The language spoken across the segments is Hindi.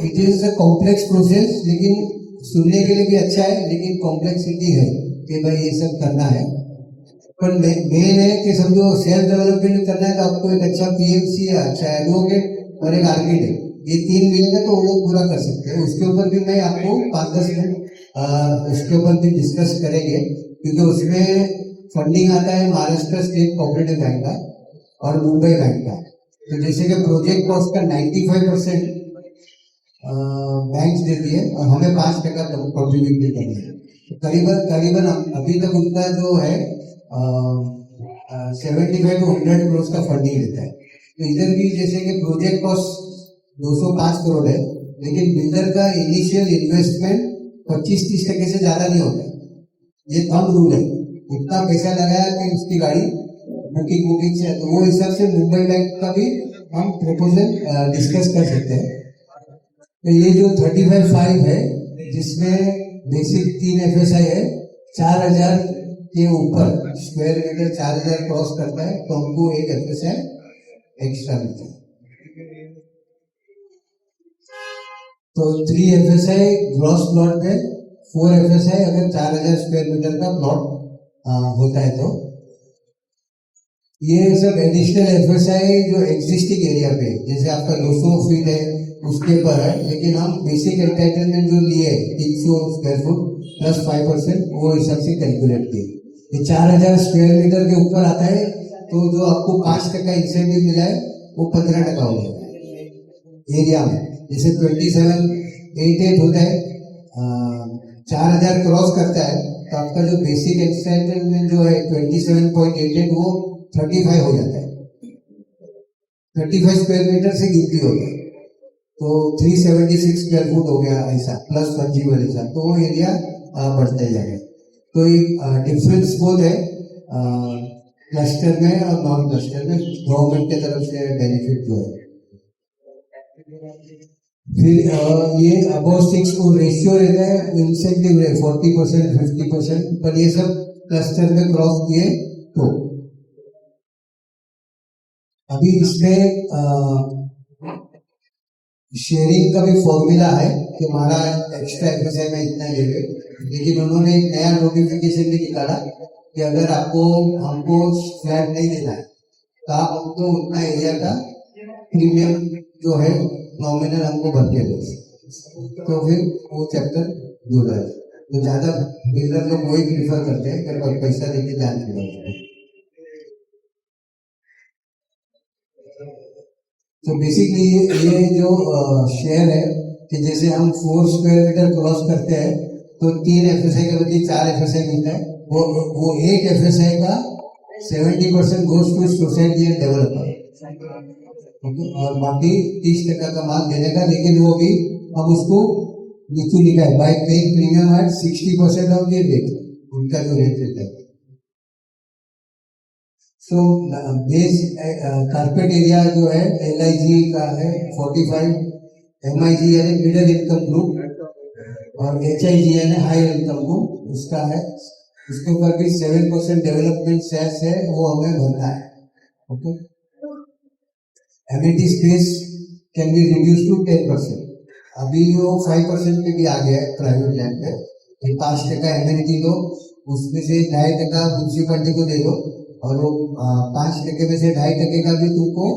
It is a complex process, लेकिन सुनने के लिए भी अच्छा है, लेकिन कॉम्प्लेक्सिटी है कि भाई ये सब करना है। पर मेन है कि समझो सेल्फ डेवलपमेंट करना है तो आपको एक अच्छा पीएमसी या अच्छा एडवोकेट और एक आर्किटेक्ट, ये तीन मिलेंगे तो वो लोग पूरा कर सकते हैं। उसके ऊपर भी मैं आपको 5-10 मिनट उसके ऊपर भी डिस्कस करेंगे, क्योंकि उसमें फंडिंग आता है महाराष्ट्र स्टेट कोऑपरेटिव बैंक का और मुंबई बैंक का। तो जैसे कि प्रोजेक्ट कॉस्ट का 95% बैंक देती है और हमें 5% कॉन्ट्रीब्यूट भी करना है। तो करीबन करीबन अभी तक उनका जो है 75 to 100 करोड़ का फंडिंग देता है। तो इधर भी जैसे कि प्रोजेक्ट कॉस्ट 205 करोड़ है, लेकिन बिल्डर का इनिशियल इन्वेस्टमेंट 25-30% से ज्यादा नहीं होता है। ये थंब रूल है, उतना पैसा लगाया कि उसकी गाड़ी बुकिंग से, तो वो हिसाब से मुंबई बैंक का भी हम प्रपोजल डिस्कस कर सकते हैं। तो ये जो 35.5 है, जिसमें बेसिक 3 FSI है, 4000 के ऊपर स्क्वायर मीटर 4000 क्रॉस करता है तो हमको एक FSI एक्स्ट्रा मिलता है। तो 3 FSI ग्रॉस प्लॉट पे, 4 FSI अगर 4000 स्क्वायर मीटर का प्लॉट होता है। तो ये सब एडिशनल FSI जो एग्जिस्टिंग एरिया पे, जैसे आपका 200 फीट है उसके पर है, लेकिन हम बेसिक एंटाइटलमेंट जो लिए 300 स्क्वायर फुट प्लस 5% वो हिसाब से कैलकुलेट किए। ये 4000 स्क्वायर मीटर के ऊपर आता है तो जो आपको 5% इंसेंटिव मिला है वो 15% हो जाएगा एरिया में। जैसे 2788 होता है, 4000 क्रॉस करता है तो आपका जो बेसिक एंटाइटलमेंट जो है 27.88 वो 35 हो जाता है, 35 स्क्वायर मीटर से गिनती हो गया तो 376 स्क्वायर फुट हो गया ऐसा, प्लस फंजीबल ऐसा, तो वो एरिया बढ़ते जाएगा। तो एक डिफरेंस बहुत है क्लस्टर में और नॉन क्लस्टर में, गवर्नमेंट की तरफ से बेनिफिट जो है। फिर ये अबव 6 को रेशियो रहता है, इंसेंटिव 40% 50%, पर ये सब क्लस्टर में क्रॉस किए तो। अभी इसमें शेयरिंग का भी फॉर्मूला है कि हमारा एक्स्ट्रा FSI में इतना ले ले, लेकिन उन्होंने एक नया नोटिफिकेशन भी निकाला कि अगर आपको हमको फ्लैट नहीं देना है तो आप हमको उतना एरिया का प्रीमियम जो है नॉमिनल हमको भर के दो, तो फिर वो चैप्टर जुड़ा है। तो ज्यादा बिल्डर लोग वही प्रीफर करते हैं कि पैसा देके जान छुड़ा। तो बेसिकली ये जो शेयर है कि जैसे हम 4 स्क्वायर मीटर क्रॉस करते हैं तो 3 FSI के बदले 4 FSI मिलता है। वो एक FSI का 70% goes to society and developer, और बाकी 30% का माल देने का, लेकिन वो भी हम उसको नीचे लिखा है bye paying premium eight 60% of the rate, उनका जो रेट रहता है। सो बेस कारपेट एरिया जो है LIG का है 45, MIG यानी मिडिल इनकम ग्रुप और HIG यानी हाई इनकम ग्रुप उसका है। उसके ऊपर भी 7% डेवलपमेंट सेस है, वो हमें भरना है। Okay, amenity space can be reduce to 10%, अभी वो 5% पे भी आ गया है प्राइवेट लैंड पे। 5% एमिनिटी दो, उसमें से 2.5% म्यूनसिपलिटी को दे दो, और वो 5% में से 2.5% का भी तुमको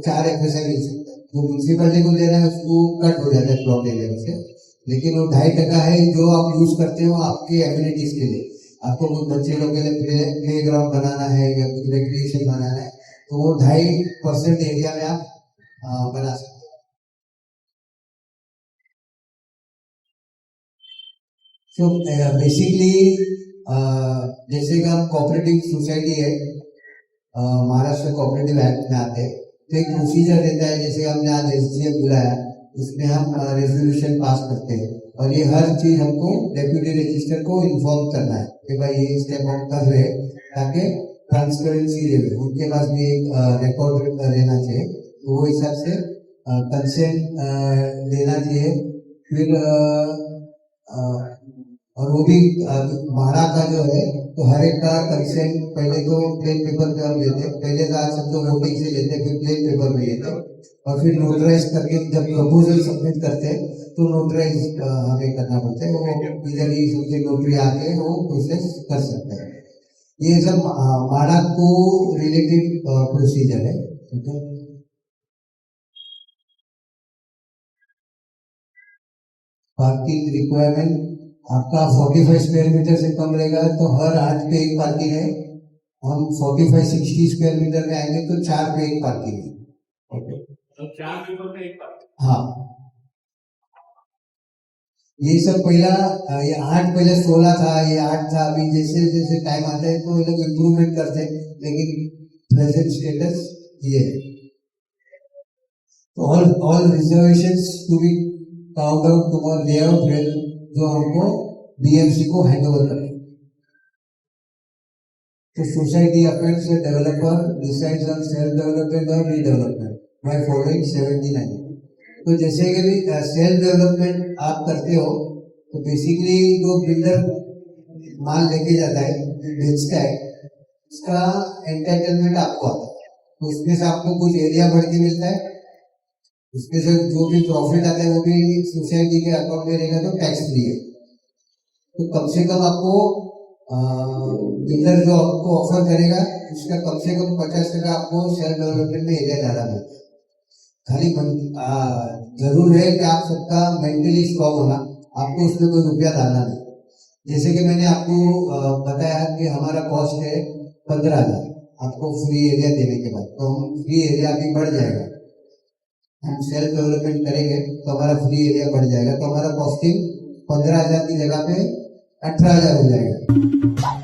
4 FSI मिल सकता है। जो म्यूनसिपलिटी को देना है उसको कट हो जाता है प्लॉट एरिया से, लेकिन वो 2.5% है जो आप यूज करते हो आपके एमिनिटीज के लिए। आपको कुछ बच्चे लोग के लिए प्ले ग्राउंड बनाना है या कुछ रिक्रिएशन बनाना है, तो वो 2.5% एरिया में आप बना सकते हैं। सो बेसिकली जैसे कि हम कोऑपरेटिव सोसाइटी है, महाराष्ट्र कोऑपरेटिव एक्ट में आते हैं तो एक प्रोसीजर रहता है। जैसे हमने आज SGF बुलाया, उसमें हम रेजोल्यूशन पास करते हैं और ये हर चीज हमको डेप्यूटी रजिस्टर को इन्फॉर्म करना है कि भाई ये स्टेप हम कर रहे हैं, ताकि ट्रांसपेरेंसी रहे, उनके पास भी एक रिकॉर्ड रहना चाहिए, तो वो हिसाब से कंसेंट लेना चाहिए। फिर और वो भी भाड़ा का जो है तो हर एक का कंसेंट पहले तो प्लेन पेपर पे हम लेते हैं, पहले तो आज सब लोग वोटिंग से लेते हैं, फिर प्लेन पेपर में लेते हैं, और फिर नोटराइज करके जब प्रपोजल सबमिट करते हैं तो नोटराइज हमें करना पड़ता है, वो इधर ही सबसे नोटरी आके वो प्रोसेस कर सकते हैं। ये सब माड़ा को रिलेटेड प्रोसीजर है, ठीक है। पार्किंग रिक्वायरमेंट आपका 45 स्क्वायर मीटर से कम रहेगा तो हर 8 पे एक पार्किंग है। हम 45-60 स्क्वायर मीटर में आएंगे तो 4 पे एक पार्किंग है, ओके। तो 4 मीटर पे एक पार्किंग, हाँ। ये सब पहला ये 8 पहले 16 था, ये 8 था, अभी जैसे जैसे टाइम आता है तो ये लोग इम्प्रूवमेंट करते हैं, लेकिन प्रेजेंट स्टेटस ये है। तो all reservations to be count out to और लेआउट वेल जो हमको बीएमसी को हैंड ओवर करें। तो society appoints a developer decides on self development or redevelopment by following 79। तो जैसे कि भी सेल्फ डेवलपमेंट आप करते हो तो बेसिकली जो बिल्डर माल लेके जाता है, बेचता है, उसका एंटाइटलमेंट आपको आता है। तो उसमें से आपको कुछ एरिया बढ़ के मिलता है, उसमें से जो भी प्रॉफिट आता है वो भी सोसाइटी के अकाउंट में रहेगा, तो टैक्स फ्री है। तो कम से कम आपको बिल्डर जो आपको ऑफर करेगा उसका कम से कम 50% आपको सेल्फ डेवलपमेंट में एरिया डाला मिलता है। खाली जरूर है कि आप सबका मेंटली स्ट्रॉन्ग होना, आपको उसमें कोई रुपया डालना नहीं। जैसे कि मैंने आपको बताया कि हमारा कॉस्ट है 15,000 आपको फ्री एरिया देने के बाद, तो हम फ्री एरिया अभी बढ़ जाएगा, हम सेल्फ डेवलपमेंट करेंगे तो हमारा फ्री एरिया बढ़ जाएगा, तो हमारा कॉस्टिंग 15,000 की जगह पे 18,000 हो जाएगा।